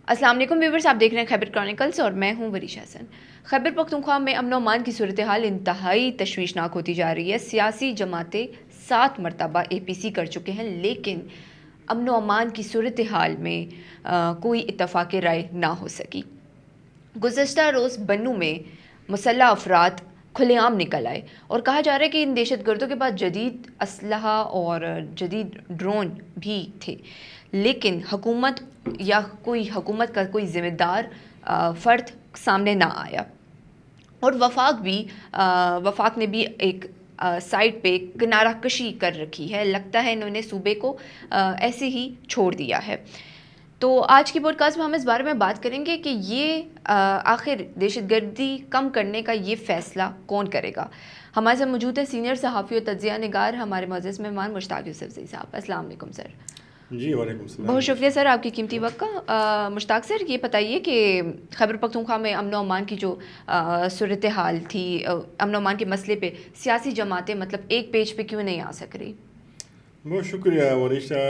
السلام علیکم ویورز، آپ دیکھ رہے ہیں خیبر کرونیکلز اور میں ہوں وریشہ حسن۔ خیبر پختونخوا میں امن و امان کی صورتحال انتہائی تشویشناک ہوتی جا رہی ہے۔ سیاسی جماعتیں 7 مرتبہ APC کر چکے ہیں، لیکن امن و امان کی صورتحال میں کوئی اتفاق رائے نہ ہو سکی۔ گزشتہ روز بنوں میں مسلح افراد کھلے عام نکل آئے اور کہا جا رہا ہے کہ ان دہشت گردوں کے پاس جدید اسلحہ اور جدید ڈرون بھی تھے، لیکن حکومت یا حکومت کا کوئی ذمہ دار فرد سامنے نہ آیا۔ اور وفاق نے بھی ایک سائٹ پہ کنارہ کشی کر رکھی ہے۔ لگتا ہے انہوں نے صوبے کو ایسے ہی چھوڑ دیا ہے۔ تو آج کی پوڈ کاسٹ میں ہم اس بارے میں بات کریں گے کہ یہ آخر دہشت گردی کم کرنے کا یہ فیصلہ کون کرے گا۔ ہمارے ساتھ موجود ہے سینئر صحافی و تجزیہ نگار ہمارے معزز مہمان مشتاق یوسفزئی صاحب۔ السلام علیکم سر۔ جی وعلیکم السلام۔ بہت شکریہ سر آپ کی قیمتی وقت کا۔ مشتاق سر، یہ بتائیے کہ خیبر پختونخوا میں امن و امان کی جو صورتحال تھی، امن و امان کے مسئلے پہ سیاسی جماعتیں مطلب ایک پیج پہ کیوں نہیں آ سک رہی؟ بہت شکریہ وریشہ۔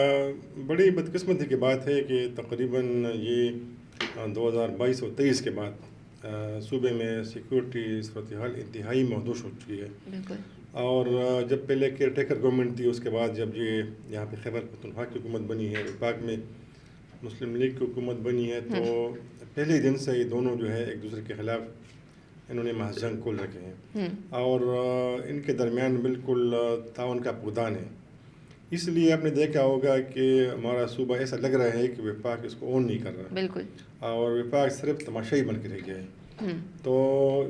بڑی بدقسمتی کی بات ہے کہ تقریباً یہ 2022 اور 23 کے بعد صوبے میں سیکورٹی صورتحال انتہائی محدود ہو چکی ہے۔ بالکل۔ اور جب پہلے کیئر ٹیکر گورنمنٹ تھی، اس کے بعد جب یہ یہاں پہ خیبر پختونخوا کی حکومت بنی ہے، وفاق میں مسلم لیگ کی حکومت بنی ہے، تو پہلے دن سے یہ دونوں جو ہے ایک دوسرے کے خلاف انہوں نے محض جنگ کھول رکھے ہیں اور ان کے درمیان بالکل تعاون کا فقدان ہے۔ اس لیے آپ نے دیکھا ہوگا کہ ہمارا صوبہ ایسا لگ رہا ہے کہ وفاق اس کو اون نہیں کر رہا، بالکل، اور وفاق صرف تماشائی بن کے رہ گیا ہے۔ تو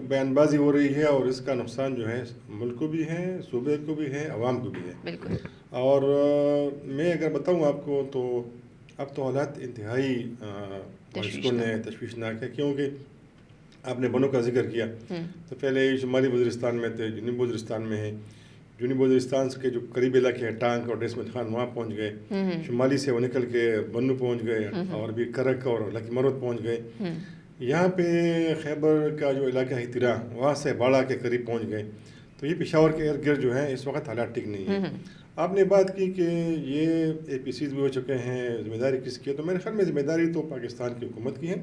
بیان بازی ہو رہی ہے اور اس کا نقصان جو ہے ملک کو بھی ہے، صوبے کو بھی ہے، عوام کو بھی ہے۔ بالکل۔ اور میں اگر بتاؤں آپ کو تو اب تو حالات انتہائی تشویشناک ہے، کیونکہ آپ نے بنوں کا ذکر کیا تو پہلے شمالی وزیرستان میں تھے، جنوبی وزیرستان میں ہیں۔ جنوبی وزیرستان کے جو قریبی علاقے ہیں، ٹانک اور ڈیسمت خان، وہاں پہنچ گئے۔ شمالی سے وہ نکل کے بنو پہنچ گئے اور بھی کرک اور لکی مروت پہنچ گئے۔ یہاں پہ خیبر کا جو علاقہ ہے تیرا، وہاں سے باڑہ کے قریب پہنچ گئے۔ تو یہ پشاور کے ارد گرد جو ہیں اس وقت حالات ٹھیک نہیں ہیں۔ آپ نے بات کی کہ یہ APCs بھی ہو چکے ہیں، ذمہ داری کس کی ہے؟ تو میرے خیال میں ذمہ داری تو پاکستان کی حکومت کی ہے،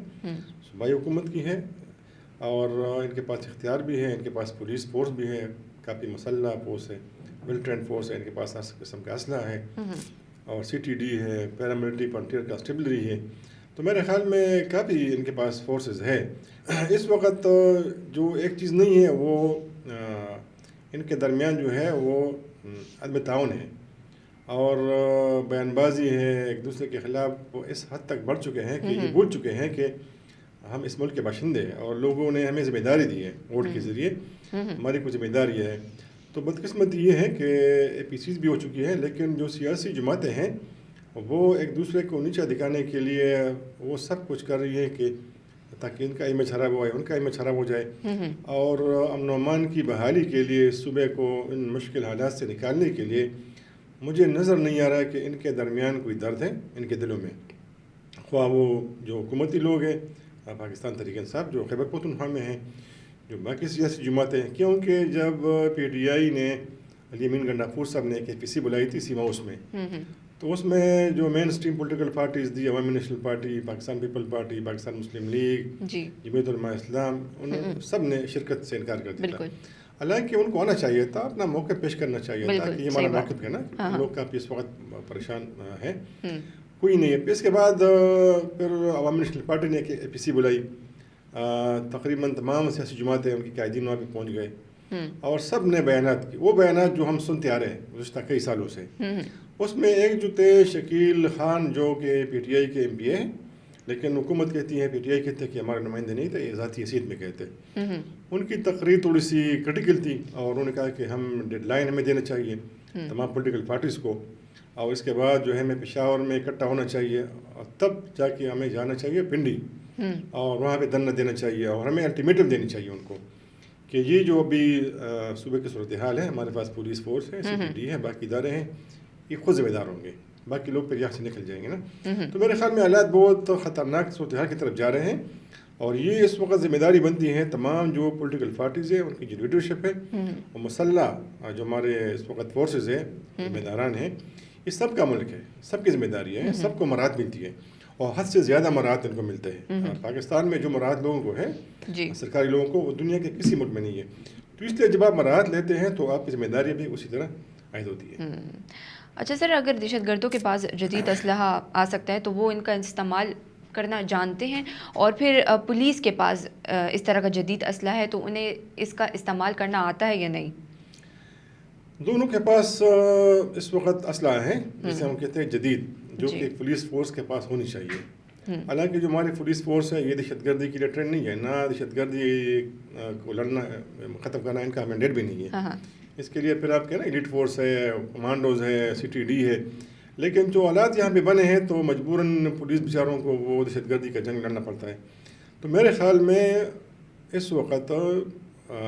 صوبائی حکومت کی ہے، اور ان کے پاس اختیار بھی ہے، ان کے پاس پولیس فورس بھی ہے، کافی مسلح فورس ہے، ویل ٹرینڈ فورس ہے، ان کے پاس ہر قسم کا اسلحہ ہے، اور CTD ہے، پیراملٹری فرنٹیئر کانسٹیبلری ہے۔ تو میرے خیال میں کافی ان کے پاس فورسز ہے۔ اس وقت جو ایک چیز نہیں ہے وہ ان کے درمیان جو ہے وہ عدم تعاون ہے اور بیان بازی ہے ایک دوسرے کے خلاف۔ وہ اس حد تک بڑھ چکے ہیں کہ یہ بھول چکے ہیں کہ ہم اس ملک کے باشندے ہیں اور لوگوں نے ہمیں ذمہ داری دی ہے ووٹ کے ذریعے، ہماری کوئی ذمہ داری ہے۔ تو بدقسمتی یہ ہے کہ APCs بھی ہو چکی ہے، لیکن جو سیاسی جماعتیں ہیں وہ ایک دوسرے کو نیچا دکھانے کے لیے وہ سب کچھ کر رہی ہے کہ تاکہ ان کا امیج خراب ہو جائے، ان کا امیج خراب ہو جائے، اور امن و امان کی بحالی کے لیے صوبے کو ان مشکل حالات سے نکالنے کے لیے مجھے نظر نہیں آ رہا کہ ان کے درمیان کوئی درد ہے ان کے دلوں میں، خواہ وہ جو حکومتی لوگ ہیں، پاکستان تحریک انصاف جو خیبر پختونخوا میں ہیں، جو باقی سیاسی جماعتیں ہیں۔ کیونکہ جب PTI نے علی امین گنڈافور صاحب نے ایک APC بلائی تھی سیما ہاؤس میں، تو اس میں جو مین اسٹریم پولیٹیکل پارٹیز تھی، Awami National Party, Pakistan People Party, Pakistan Muslim League, Jamiat Ulema Islam, ان سب نے شرکت سے انکار کر دیا تھا۔ حالانکہ ان کو آنا چاہیے تھا، اپنا موقع پیش کرنا چاہیے تھا کہ یہ ہمارا موقف ہے نا، لوگ کافی اس وقت پریشان ہیں، کوئی نہیں ہے۔ اس کے بعد پھر عوامی نیشنل پارٹی نے ایک APC بلائی، تقریباً تمام سیاسی جماعتیں ان کے قائدین وہاں پہ پہنچ گئے اور سب نے بیانات کی، وہ بیانات جو ہم سنتے آ رہے ہیں گزشتہ کئی سالوں سے۔ اس میں ایک جو تھے شکیل خان جو کہ PTI کے MP ہیں، لیکن حکومت کہتی ہے، PTI کہتے ہیں کہ ہمارے نمائندے نہیں تھے، یہ ذاتی حیثیت میں کہتے۔ ان کی تقریر تھوڑی سی کرٹیکل تھی اور انہوں نے کہا کہ ہم ڈیڈ لائن ہمیں دینا چاہیے تمام پولیٹیکل پارٹیز کو، اور اس کے بعد جو ہے ہمیں پشاور میں اکٹھا ہونا چاہیے اور تب جا کے ہمیں جانا چاہیے پنڈی اور وہاں پہ دھرنا دینا چاہیے، اور ہمیں الٹیمیٹم دینی چاہیے ان کو کہ یہ جو ابھی صوبے کی صورتحال ہے، ہمارے پاس پولیس فورس ہے، CTD ہے، باقی ادارے ہیں، یہ خود ذمہ دار ہوں گے، باقی لوگ پھر یہاں سے نکل جائیں گے نا۔ تو میرے خیال میں حالات بہت خطرناک صورتحال کی طرف جا رہے ہیں، اور یہ اس وقت ذمہ داری بنتی ہے تمام جو پولیٹیکل پارٹیز ہیں، ان کی جو لیڈرشپ ہے اور مسلح جو ہمارے اس وقت فورسز ہیں، ذمہ داران ہیں، یہ سب کا ملک ہے، سب کی ذمہ داری ہے، سب کو مراحت ملتی ہے، اور حد سے زیادہ مراحت ان کو ملتے ہیں. پاکستان میں جو مراحت لوگوں کو ہے جی سرکاری لوگوں کو وہ دنیا کے کسی ملک میں نہیں ہے. تو اس لیے جب آپ مراحت لیتے ہیں تو آپ کی ذمہ داری بھی اسی طرح عائد ہوتی ہے. اچھا سر، اگر دہشت گردوں کے پاس جدید اسلحہ آ سکتا ہے تو وہ ان کا استعمال کرنا جانتے ہیں، اور پھر پولیس کے پاس اس طرح کا جدید اسلحہ ہے تو انہیں اس کا استعمال کرنا آتا ہے یا نہیں؟ دونوں کے پاس اس وقت اسلحہ ہیں جسے ہم کہتے ہیں جدید، جو کہ پولیس فورس کے پاس ہونی چاہیے. حالانکہ جو ہماری پولیس فورس ہے یہ دہشت گردی کے لیے ٹرینڈ نہیں ہے، نہ دہشت گردی کو لڑنا ختم کرنا ان کا مینڈیٹ بھی نہیں ہے. اس کے لیے پھر آپ کہنا ایلیٹ فورس ہے، کمانڈوز ہے، CTD ہے. لیکن جو حالات یہاں پہ بنے ہیں تو مجبوراً پولیس بیچاروں کو وہ دہشت گردی کا جنگ لڑنا پڑتا ہے. تو میرے خیال میں اس وقت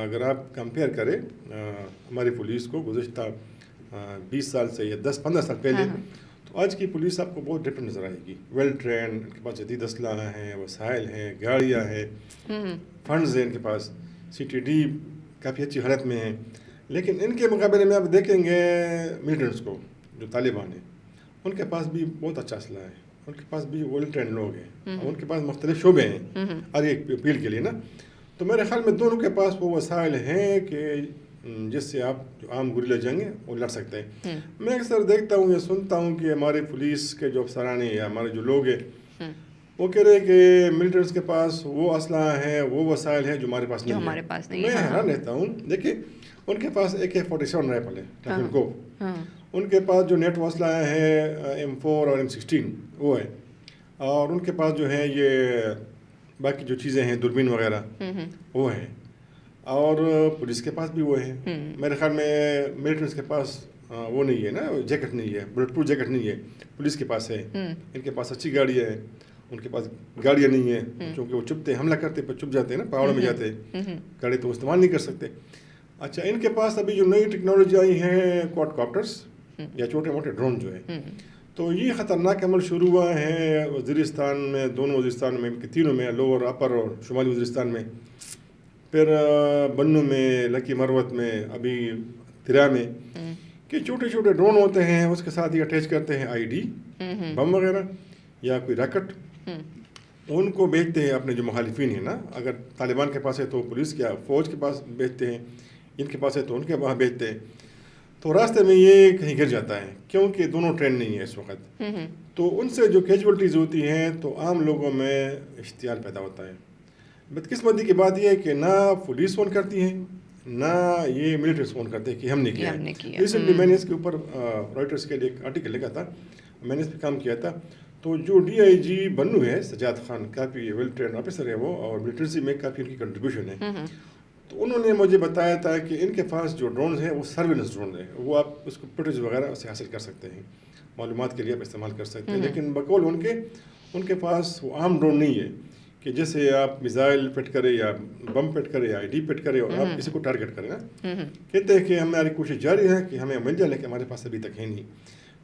اگر آپ کمپیئر کریں ہماری پولیس کو گزشتہ 20 سال سے یا 10-15 سال پہلے، تو آج کی پولیس آپ کو بہت ڈفرینٹ نظر آئے گی. ویل ٹرینڈ، ان کے پاس جدید اسلحہ ہیں، وسائل ہیں، گاڑیاں ہیں، فنڈز ہیں ان کے پاس. CTD کافی اچھی حالت میں ہیں. لیکن ان کے مقابلے میں آپ دیکھیں گے ملیٹنٹس کو جو طالبان ہیں، ان کے پاس بھی بہت اچھا اسلحہ ہے، ان کے پاس بھی ویل ٹرینڈ لوگ ہیں، اور ان کے پاس مختلف شعبے ہیں ہر ایک اپیل کے لیے نا. تو میرے خیال میں دونوں کے پاس وہ وسائل ہیں کہ جس سے آپ جو عام گریلا جنگ ہے وہ لڑ سکتے ہیں. میں اکثر دیکھتا ہوں یا سنتا ہوں کہ ہمارے پولیس کے جو افسران ہیں یا ہمارے جو لوگ ہیں وہ کہہ رہے ہیں کہ ملٹریز کے پاس وہ اسلحہ ہیں، وہ وسائل ہیں جو ہمارے پاس نہیں ہے. میں حیران رہتا ہوں. دیکھیں ان کے پاس AK-47 رائفل ہے ٹاکنکو، ان کے پاس جو نیٹو اسلحہ ہے M4 اور M16 وہ ہے، اور ان کے پاس جو ہے یہ باقی جو چیزیں ہیں دوربین وغیرہ وہ ہیں، اور پولیس کے پاس بھی وہ ہیں. میرے خیال میں ملٹریز کے پاس وہ نہیں ہے نا، جیکٹ نہیں ہے، بلٹ پروف جیکٹ نہیں ہے، پولیس کے پاس ہے. ان کے پاس اچھی گاڑیاں ہیں، ان کے پاس گاڑیاں نہیں ہیں چونکہ وہ چھپتے ہیں، حملہ کرتے پر چھپ جاتے ہیں نا، پہاڑوں میں جاتے ہیں، گاڑی تو استعمال نہیں کر سکتے. اچھا ان کے پاس ابھی جو نئی ٹیکنالوجی آئی ہیں کوڈ کاپٹرس یا چھوٹے موٹے ڈرون جو ہے، تو یہ خطرناک عمل شروع ہوا ہے وزیرستان میں، دونوں وزیرستان میں، تینوں میں، لوور اپر اور شمالی وزیرستان میں، پھر بنو میں، لکی مروت میں، ابھی ترا میں، کہ چھوٹے چھوٹے ڈرون ہوتے ہیں، اس کے ساتھ یہ اٹیچ کرتے ہیں ID بم وغیرہ یا کوئی راکٹ، ان کو بیچتے ہیں اپنے جو مخالفین ہیں نا. اگر طالبان کے پاس ہے تو پولیس کیا فوج کے پاس بیچتے ہیں، ان کے پاس ہے تو ان کے وہاں بیچتے ہیں. تو راستے میں یہ کہیں گر جاتا ہے کیونکہ دونوں ٹرینڈ نہیں ہے اس وقت. تو ان سے جو کیجولٹیز ہوتی ہیں تو عام لوگوں میں اشتعال پیدا ہوتا ہے. بدقسمتی کی بات یہ ہے کہ نہ پولیس فون کرتی ہے نہ یہ ملٹریز فون کرتے ہیں کہ ہم نے کیا ہے. ریسنٹلی میں نے اس کے اوپر رائٹرز کے لیے ایک آرٹیکل لکھا تھا، میں نے اس پہ کام کیا تھا. تو جو DIG بنو ہے سجاد خان، کافی ویل ٹرینڈ آفیسر ہے وہ، اور ملٹریسی میں کافی ان کی کنٹریبیوشن ہے. تو انہوں نے مجھے بتایا تھا کہ ان کے پاس جو ڈرونز ہیں وہ سرویلنس ڈرون ہیں، وہ آپ اس کو فوٹیج وغیرہ سے حاصل کر سکتے ہیں، معلومات کے لیے آپ استعمال کر سکتے ہیں. لیکن بقول ان کے پاس وہ عام ڈرون نہیں ہے کہ جیسے آپ میزائل فٹ کرے یا بم فٹ کرے یا ID فٹ کرے اور آپ کسی کو ٹارگٹ کریں نا. کہتے ہیں کہ ہماری کوشش جاری ہے کہ ہمیں مل جائے، لیکن ہمارے پاس ابھی تک ہے نہیں.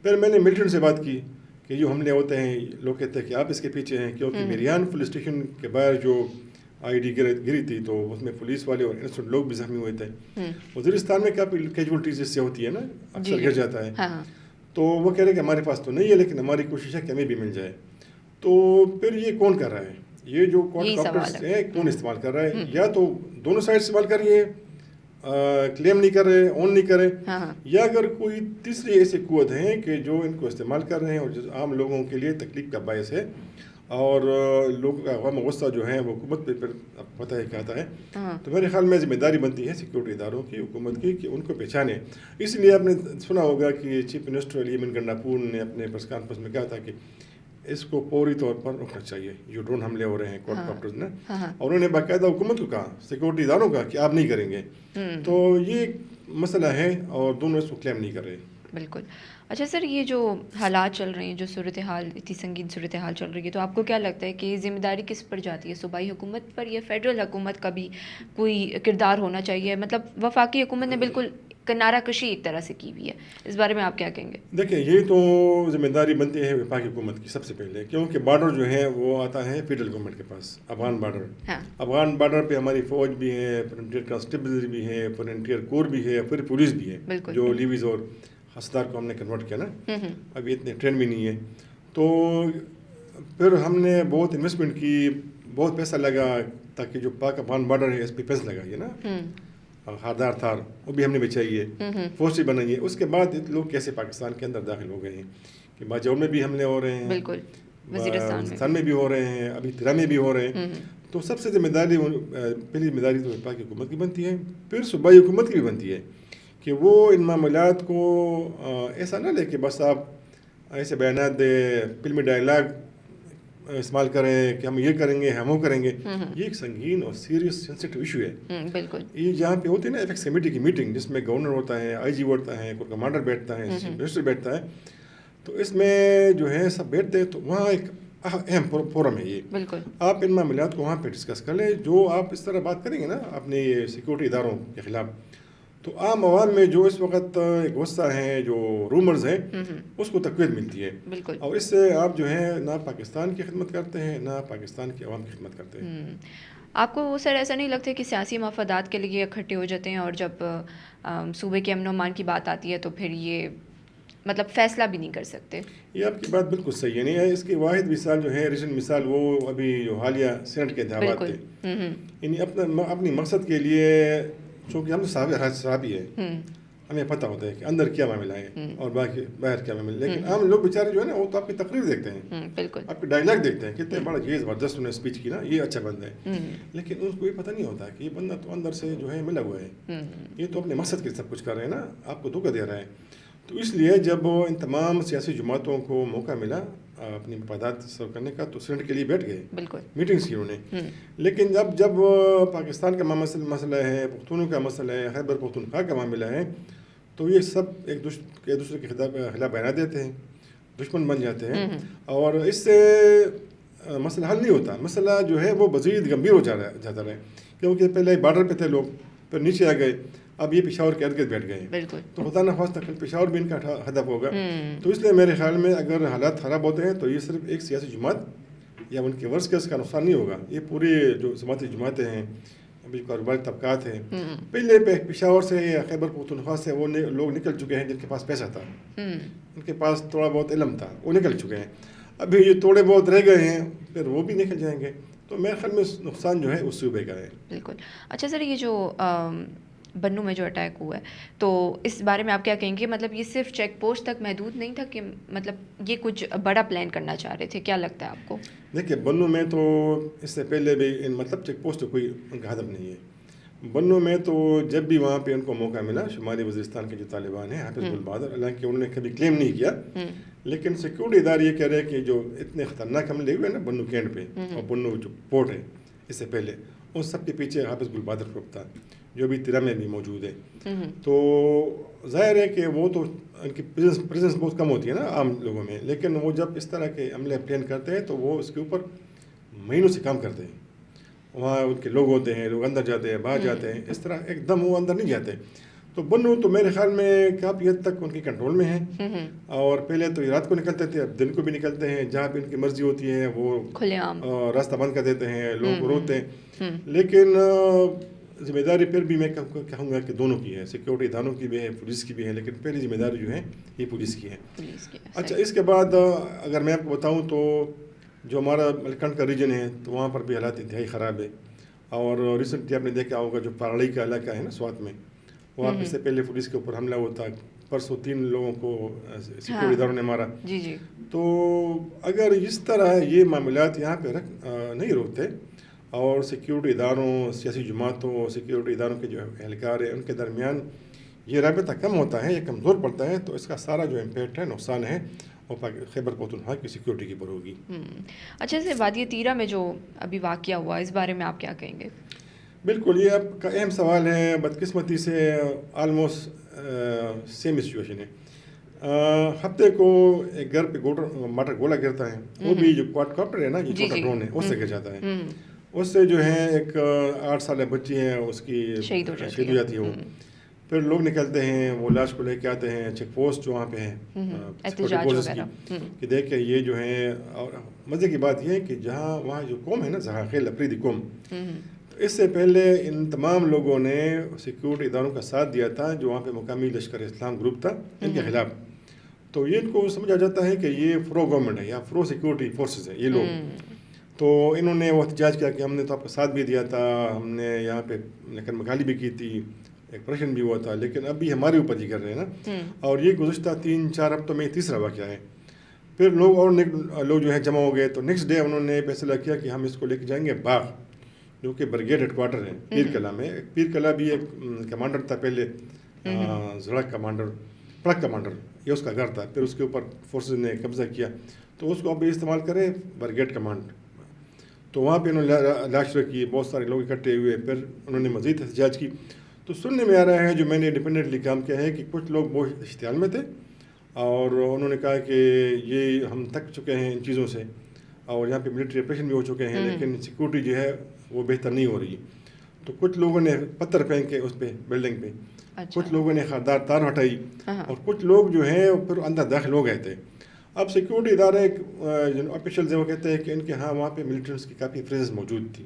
پھر میں نے ملٹری سے بات کی کہ جو حملے ہوتے ہیں لوگ کہتے ہیں کہ آپ اس کے پیچھے ہیں، کیونکہ میریان پولیس اسٹیشن کے باہر جو ID گری تھی تو اس میں پولیس والے اور انسٹنٹ لوگ بھی زخمی ہوئے تھے. وزیرستان میں کافی کیجولٹیز اس سے ہوتی ہے نا، اکثر گر جاتا ہے. تو وہ کہہ رہے کہ ہمارے پاس تو نہیں ہے لیکن ہماری کوشش ہے کہ ہمیں بھی مل جائے. تو پھر یہ کون کر رہا ہے؟ یہ جو کوڈ کاپٹرس ہیں کون استعمال کر رہا ہے؟ یا تو دونوں سائڈ استعمال کر رہی ہے، کلیم نہیں کر رہے، اون نہیں کر رہے، یا اگر کوئی تیسری ایسی قوت ہیں کہ جو ان کو استعمال کر رہے ہیں اور جو عام لوگوں کے لیے تکلیف کا باعث ہے، اور لوگوں کا غم و غصہ جو ہے وہ حکومت پہ پھر پتہ ہے کیا آتا ہے. تو میرے خیال میں ذمہ داری بنتی ہے سیکورٹی اداروں کی، حکومت کی، کہ ان کو پہچانے. اس لیے آپ نے سنا ہوگا کہ چیف منسٹر علی امین گنڈاپور نے اپنے پریس کانفرنس میں کہا تھا کہ اس کو فوری طور پر روکنا چاہیے جو ڈرون حملے ہو رہے ہیں کوڈ کاپٹرز نے. اور انہوں نے باقاعدہ حکومت کو کہا، سیکورٹی اداروں کا، کہ آپ نہیں کریں گے. تو یہ مسئلہ ہے اور دونوں اس کو کلیم نہیں کر رہے. بالکل. اچھا سر، یہ جو حالات چل رہے ہیں، جو صورتحال اتنی سنگین صورتحال چل رہی ہے، تو آپ کو کیا لگتا ہے کہ ذمہ داری کس پر جاتی ہے، صوبائی حکومت پر یا فیڈرل حکومت کا بھی کوئی کردار ہونا چاہیے؟ مطلب وفاقی حکومت نے بالکل کنارہ کشی ایک طرح سے کی ہوئی ہے، اس بارے میں آپ کیا کہیں گے؟ دیکھیں یہ تو ذمہ داری بنتی ہے وفاقی حکومت کی سب سے پہلے، کیونکہ بارڈر جو ہے وہ آتا ہے فیڈرل گورنمنٹ کے پاس. افغان بارڈر، افغان بارڈر پہ ہماری فوج بھی ہے، فرنٹیئر کانسٹیبلری بھی ہے، فرنٹیئر کور بھی ہے، پھر پولیس بھی ہے جو لیویز اور ہسدار کو ہم نے کنورٹ کیا نا، ابھی اتنے ٹرین بھی نہیں ہے. تو پھر ہم نے بہت انویسٹمنٹ کی, بہت پیسہ لگا تاکہ جو پاک افغان بارڈر ہے اس پہ فینس لگا یہ نا ہاردار تھار, وہ بھی ہم نے بچائی ہے, فورسٹری بنائی ہے. اس کے بعد لوگ کیسے پاکستان کے اندر داخل ہو گئے ہیں کہ باجوڑ میں بھی حملے ہو رہے ہیں, بالکل وزیرستان میں بھی ہو رہے ہیں, ابھی ترا میں بھی ہو رہے ہیں. تو سب سے ذمہ داری, پہلی ذمہ داری تو وفاقی حکومت کی بنتی ہے, پھر صوبائی حکومت کی بھی بنتی ہے کہ وہ ان معاملات کو ایسا نہ لے کہ بس آپ ایسے بیانات دیں, فلمی ڈائلاگ استعمال کریں کہ ہم یہ کریں گے, ہم وہ کریں گے. یہ ایک سنگین اور سیریس سینسٹیو ایشو ہے. بالکل یہ جہاں پہ ہوتی ہے نا ایفیکس کمیٹی کی میٹنگ جس میں گورنر ہوتا ہے, آئی جی ہوتا ہے, کوئی کمانڈر بیٹھتا ہے, چیف منسٹر بیٹھتا ہے, تو اس میں جو ہے سب بیٹھتے ہیں. تو وہاں ایک اہم فورم ہے یہ. بالکل آپ ان معاملات کو وہاں پہ ڈسکس کر لیں. جو آپ اس طرح بات کریں گے نا اپنے سیکورٹی اداروں کے خلاف, تو عام عوام میں جو اس وقت ایک غصہ ہے, جو رومرز ہیں, اس کو تقویت ملتی ہے. بالکل. اور اس سے آپ جو ہے نہ پاکستان کی خدمت کرتے ہیں نہ پاکستان کی عوام کی خدمت کرتے ہیں. آپ کو سر ایسا نہیں لگتا کہ سیاسی مفادات کے لیے اکٹھے ہو جاتے ہیں, اور جب صوبے کے امن و امان کی بات آتی ہے تو پھر یہ مطلب فیصلہ بھی نہیں کر سکتے؟ یہ آپ کی بات بالکل صحیح ہے. نہیں ہے اس کی واحد مثال جو ہے, ریسنٹ مثال, وہ ابھی جو حالیہ سینٹ کے انتخابات تھے, یعنی اپنی مقصد کے لیے, چونکہ ہم صحابی ہیں, ہمیں پتہ ہوتا ہے کہ اندر کیا معاملہ ہے اور باقی باہر کیا معاملہ, لیکن عام لوگ بیچارے جو ہے نا وہ تو آپ کی تقریر دیکھتے ہیں, بالکل آپ کے ڈائلاگ دیکھتے ہیں, کتنے بڑا یہ زبردست انہوں نے اسپیچ کی نا, یہ اچھا بندہ ہے, لیکن اس کو یہ پتہ نہیں ہوتا کہ یہ بندہ تو اندر سے جو ہے ملا ہوا ہے, یہ تو اپنے مقصد کے سب کچھ کر رہے ہیں نا, آپ کو دھوکہ دے رہا ہے. تو اس لیے جب ان تمام سیاسی جماعتوں کو موقع ملا اپنی مفادات سرو کرنے کا, تو سینٹ کے لیے بیٹھ گئے, بالکل میٹنگس کی انہوں نے. لیکن جب پاکستان کا مسئلہ ہے, پختونوں کا مسئلہ ہے, خیبر پختونخوا کا معاملہ ہے, تو یہ سب ایک دوسرے کے خلاف بیانات دیتے ہیں, دشمن بن جاتے ہیں, اور اس سے مسئلہ حل نہیں ہوتا. مسئلہ جو ہے وہ مزید گمبھیر ہو جاتا رہے, کیونکہ پہلے بارڈر پہ تھے لوگ, پھر نیچے آ گئے, اب یہ پشاور کے ارد گرد بیٹھ گئے ہیں. بالکل. تو خدا نخواستہ کل پشاور بھی ان کا ہدف ہوگا. تو اس لیے میرے خیال میں اگر حالات خراب ہوتے ہیں تو یہ صرف ایک سیاسی جماعت یا ان کے ورکرز کا نقصان نہیں ہوگا, یہ پوری جو سماجی جماعتیں ہیں, ابھی کاروباری طبقات ہیں, پہلے پشاور سے یا خیبر پختونخوا سے وہ لوگ نکل چکے ہیں جن کے پاس پیسہ تھا, ان کے پاس تھوڑا بہت علم تھا, وہ نکل چکے ہیں. ابھی یہ تھوڑے بہت رہ گئے ہیں, پھر وہ بھی نکل جائیں گے. تو میرے خیال میں نقصان جو ہے اس صوبے کا ہے. بالکل. اچھا سر, یہ جو بنو میں جو اٹیک ہوا ہے, تو اس بارے میں آپ کیا کہیں گے؟ مطلب یہ صرف چیک پوسٹ تک محدود نہیں تھا کہ مطلب یہ کچھ بڑا پلان کرنا چاہ رہے تھے, کیا لگتا ہے آپ کو؟ دیکھیے بنو میں تو اس سے پہلے بھی مطلب چیک پوسٹ کوئی ان کا ہدف نہیں ہے. بنو میں تو جب بھی وہاں پہ ان کو موقع ملا, شمالی وزیرستان کے جو طالبان ہیں, حافظ گل بہادر, حالانکہ انہوں نے کبھی کلیم نہیں کیا, لیکن سیکورٹی ادارے یہ کہہ رہے ہیں کہ جو اتنے خطرناک حملے ہوئے نا بنو کینٹ پہ اور بنو جو پورٹ ہے اس سے پہلے, ان سب کے پیچھے حافظ گل بہادر گروپ تھا جو بھی ترا میں بھی موجود ہے. تو ظاہر ہے کہ وہ تو ان کی پریزنس بہت کم ہوتی ہے نا عام لوگوں میں, لیکن وہ جب اس طرح کے عملے پلان کرتے ہیں تو وہ اس کے اوپر مہینوں سے کام کرتے ہیں. وہاں ان کے لوگ ہوتے ہیں, لوگ اندر جاتے ہیں, باہر جاتے ہیں, اس طرح ایک دم وہ اندر نہیں جاتے. تو بنو تو میرے خیال میں کافی حد تک ان کے کنٹرول میں ہے, اور پہلے تو یہ رات کو نکلتے تھے, اب دن کو بھی نکلتے ہیں, جہاں پہ ان کی مرضی ہوتی ہے وہ کھلے عام راستہ بند کر دیتے ہیں, لوگوں کو روکتے ہیں. لیکن ذمہ داری پھر بھی میں کہوں گا کہ دونوں کی ہے, سیکورٹی اداروں کی بھی ہے, پولیس کی بھی ہے, لیکن پہلی ذمہ داری جو ہے یہ پولیس کی ہے. اچھا, اس کے بعد اگر میں آپ کو بتاؤں تو جو ہمارا ملکنڈ کا ریجن ہے تو وہاں پر بھی حالات انتہائی خراب ہے. اور ریسنٹلی آپ نے دیکھا ہوگا جو پاراڑی کا علاقہ ہے نا سوات میں, وہاں پہ سے پہلے پولیس کے اوپر حملہ ہوتا, پرسوں 3 لوگوں کو سیکورٹی اداروں نے مارا. تو اگر اس طرح یہ معاملات یہاں پہ نہیں روکتے, اور سیکورٹی اداروں, سیاسی جماعتوں, سیکورٹی اداروں کے جو اہلکار ہیں ان کے درمیان یہ رابطہ کم ہوتا ہے یا کمزور پڑتا ہے, تو اس کا سارا جو امپیکٹ ہے, نقصان ہے, اور خیبر پختونخوا کی سیکورٹی کی پر ہوگی. اچھا سے وادی تیرا میں جو ابھی واقعہ ہوا, اس بارے میں آپ کیا کہیں گے؟ بالکل, یہ آپ کا اہم سوال ہے. بدقسمتی سے آلموسٹ سیم سچویشن ہے. ہفتے کو ایک گھر پہ ماٹر گولا گرتا ہے, وہ بھی جو کواد کاپٹر ہے نا, یہ چھوٹا ڈرون ہے, اس سے گر جاتا ہے. اس سے جو ہے ایک 8 سالہ بچی ہے, اس کی شہید ہو جاتی ہے. وہ پھر لوگ نکلتے ہیں, وہ لاش کو لے کے آتے ہیں چیک پوسٹ جو وہاں پہ ہیں کہ دیکھیں یہ جو ہے. اور مزے کی بات یہ ہے کہ جہاں وہاں جو قوم ہے نا, زحاقیل اپریدی قوم, تو اس سے پہلے ان تمام لوگوں نے سیکورٹی اداروں کا ساتھ دیا تھا جو وہاں پہ مقامی لشکر اسلام گروپ تھا ان کے خلاف. تو یہ ان کو سمجھا جاتا ہے کہ یہ فرو گورنمنٹ ہے یا فرو سیکورٹی فورسز ہیں یہ لوگ. تو انہوں نے وہ احتجاج کیا کہ ہم نے تو آپ کا ساتھ بھی دیا تھا, ہم نے یہاں پہ لیکن مکالی بھی کی تھی, ایکسپریشن بھی ہوا تھا, لیکن اب بھی ہمارے اوپر ہی کر رہے ہیں نا. اور یہ گزشتہ 3-4 ہفتوں میں تیسرا واقعہ ہے. پھر لوگ اور لوگ جو ہے جمع ہو گئے, تو نیکسٹ ڈے انہوں نے فیصلہ کیا کہ ہم اس کو لے کے جائیں گے باغ, جو کہ بریگیڈ ہیڈ کوارٹر ہے پیر کلا میں. پیر کلا بھی ایک کمانڈر تھا پہلے, زڑک کمانڈر, پڑک کمانڈر, یہ اس کا گھر تھا. پھر اس کے اوپر فورسز نے قبضہ کیا, تو اس کو اب استعمال کرے بریگیڈ کمانڈ. تو وہاں پہ انہوں نے لاش رکھی, بہت سارے لوگ اکٹھے ہوئے, پھر انہوں نے مزید احتجاج کی. تو سننے میں آ رہا ہے, جو میں نے انڈیپینڈنٹلی کام کیا ہے, کہ کچھ لوگ بہت اشتعال میں تھے اور انہوں نے کہا کہ یہ ہم تھک چکے ہیں ان چیزوں سے, اور یہاں پہ ملٹری آپریشن بھی ہو چکے ہیں, لیکن سیکورٹی جو ہے وہ بہتر نہیں ہو رہی. تو کچھ لوگوں نے پتھر پھینک کے اس پہ بلڈنگ پہ, کچھ لوگوں نے خاردار تار ہٹائی, اور کچھ لوگ جو ہیں پھر اندر داخل ہو گئے تھے. اب سیکورٹی ادارے آفیشلز ہیں وہ کہتے ہیں کہ ان کے ہاں وہاں پہ ملٹرینس کی کافی فریزز موجود تھی,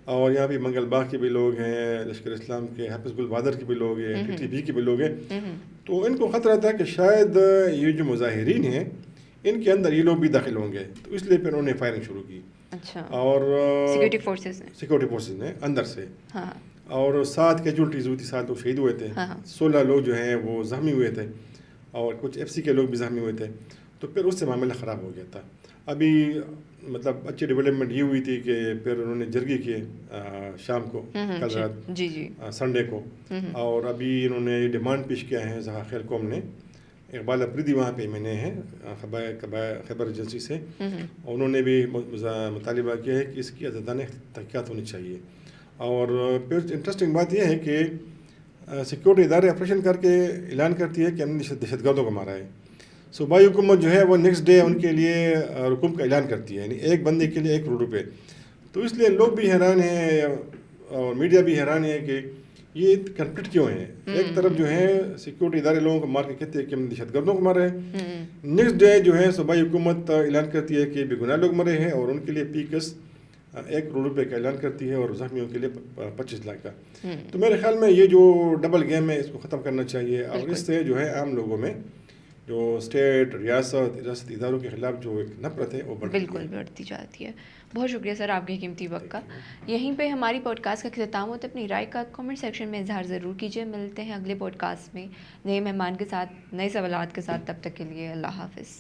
اور یہاں پہ منگل باغ کے بھی لوگ ہیں, لشکر اسلام کے حافظ گل بہادر کے بھی لوگ ہیں, ٹی ٹی پی کے بھی لوگ ہیں. تو ان کو خطرہ تھا کہ شاید یہ جو مظاہرین ہیں ان کے اندر یہ لوگ بھی داخل ہوں گے, تو اس لیے پھر انہوں نے فائرنگ شروع کی. اور سیکورٹی فورسز نے اندر سے, اور 7 کیجولٹیز ہوئی تھی, 7 لوگ شہید ہوئے تھے, 16 لوگ جو ہیں وہ زخمی ہوئے تھے, اور کچھ ایف سی کے لوگ بھی زخمی ہوئے تھے. تو پھر اس سے معاملہ خراب ہو گیا تھا. ابھی مطلب اچھی ڈیولپمنٹ یہ ہوئی تھی کہ پھر انہوں نے جرگی کیے شام کو, کل رات سنڈے کو, اور ابھی انہوں نے یہ ڈیمانڈ پیش کیا ہے ضحاک خیر قوم نے. اقبال افریدی وہاں پہ میں نے ہیں خیبر ایجنسی سے, انہوں نے بھی مطالبہ کیا ہے کہ اس کی آزادانہ تحقیقات ہونی چاہیے. اور پھر انٹرسٹنگ بات یہ ہے کہ سیکورٹی ادارے آپریشن کر کے اعلان کرتی ہے کہ ہم نے دہشت گردوں کو مارا ہے. صوبائی حکومت جو ہے وہ نیکسٹ ڈے ان کے لیے رقوم کا اعلان کرتی ہے, یعنی ایک بندے کے لیے 1 کروڑ روپے. تو اس لیے لوگ بھی حیران ہیں اور میڈیا بھی حیران ہے کہ یہ کنفلکٹ کیوں ہے. ایک طرف جو ہے سیکورٹی ادارے لوگوں کو مار کے کہتے ہیں کہ ہم دہشت گردوں کو مارے ہیں, نیکسٹ ڈے جو ہے صوبائی حکومت اعلان کرتی ہے کہ بے گناہ لوگ مرے ہیں, اور ان کے لیے پیکس 1 کروڑ روپے کا اعلان کرتی ہے, اور زخمیوں کے لیے 25 لاکھ کا. تو میرے خیال میں یہ جو ڈبل گیم ہے اس کو ختم کرنا چاہیے, اور اس سے جو ہے عام لوگوں میں جو اسٹیٹ ریاست اداروں کے خلاف جو ایک نفرت ہے وہ بڑھتی جاتی ہے. بہت شکریہ سر آپ کے قیمتی وقت کا. یہیں پہ ہماری پوڈ کاسٹ کا اختتام ہوتا ہے. اپنی رائے کا کامنٹ سیکشن میں اظہار ضرور کیجیے. ملتے ہیں اگلے پوڈ کاسٹ میں نئے مہمان کے ساتھ, نئے سوالات کے ساتھ. تب تک کے لیے اللہ حافظ.